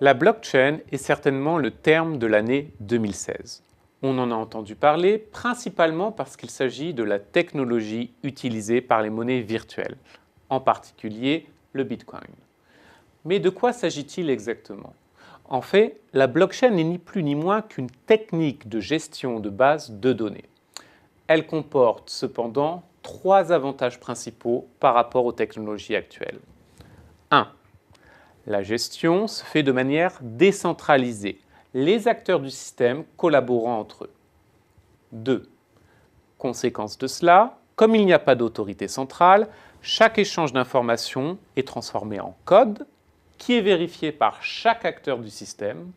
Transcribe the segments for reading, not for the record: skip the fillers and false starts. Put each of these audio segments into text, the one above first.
La blockchain est certainement le terme de l'année 2016. On en a entendu parler principalement parce qu'il s'agit de la technologie utilisée par les monnaies virtuelles, en particulier le Bitcoin. Mais de quoi s'agit-il exactement? En fait, la blockchain n'est ni plus ni moins qu'une technique de gestion de base de données. Elle comporte cependant 3 avantages principaux par rapport aux technologies actuelles. 1. La gestion se fait de manière décentralisée, les acteurs du système collaborant entre eux. 2. Conséquence de cela, comme il n'y a pas d'autorité centrale, chaque échange d'informations est transformé en code qui est vérifié par chaque acteur du système,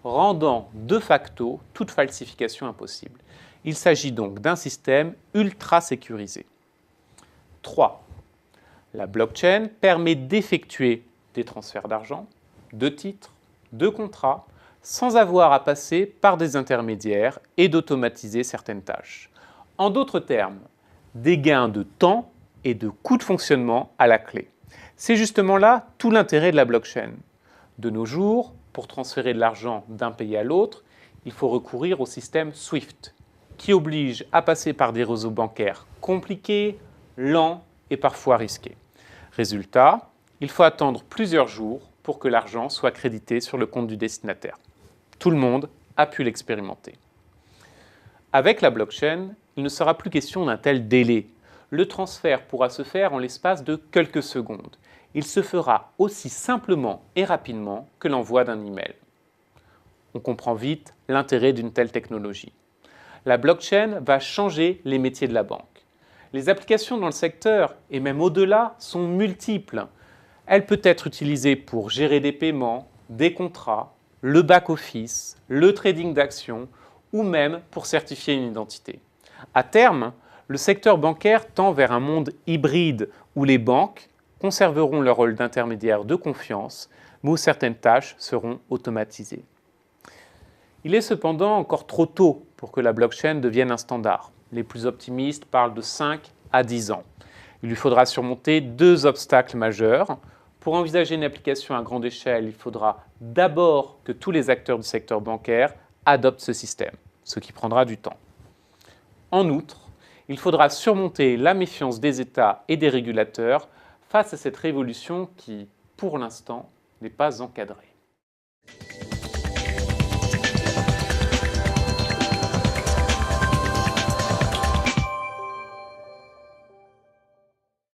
rendant de facto toute falsification impossible. Il s'agit donc d'un système ultra sécurisé. 3. La blockchain permet d'effectuer des transferts d'argent, de titres, de contrats, sans avoir à passer par des intermédiaires et d'automatiser certaines tâches. En d'autres termes, des gains de temps et de coûts de fonctionnement à la clé. C'est justement là tout l'intérêt de la blockchain. De nos jours, pour transférer de l'argent d'un pays à l'autre, il faut recourir au système SWIFT, qui oblige à passer par des réseaux bancaires compliqués, lents et parfois risqués. Résultat, il faut attendre plusieurs jours pour que l'argent soit crédité sur le compte du destinataire. Tout le monde a pu l'expérimenter. Avec la blockchain, il ne sera plus question d'un tel délai. Le transfert pourra se faire en l'espace de quelques secondes. Il se fera aussi simplement et rapidement que l'envoi d'un email. On comprend vite l'intérêt d'une telle technologie. La blockchain va changer les métiers de la banque. Les applications dans le secteur, et même au-delà, sont multiples. Elle peut être utilisée pour gérer des paiements, des contrats, le back-office, le trading d'actions ou même pour certifier une identité. À terme, le secteur bancaire tend vers un monde hybride où les banques conserveront leur rôle d'intermédiaire de confiance, mais où certaines tâches seront automatisées. Il est cependant encore trop tôt pour que la blockchain devienne un standard. Les plus optimistes parlent de 5 à 10 ans. Il lui faudra surmonter 2 obstacles majeurs. Pour envisager une application à grande échelle, il faudra d'abord que tous les acteurs du secteur bancaire adoptent ce système, ce qui prendra du temps. En outre, il faudra surmonter la méfiance des États et des régulateurs face à cette révolution qui, pour l'instant, n'est pas encadrée.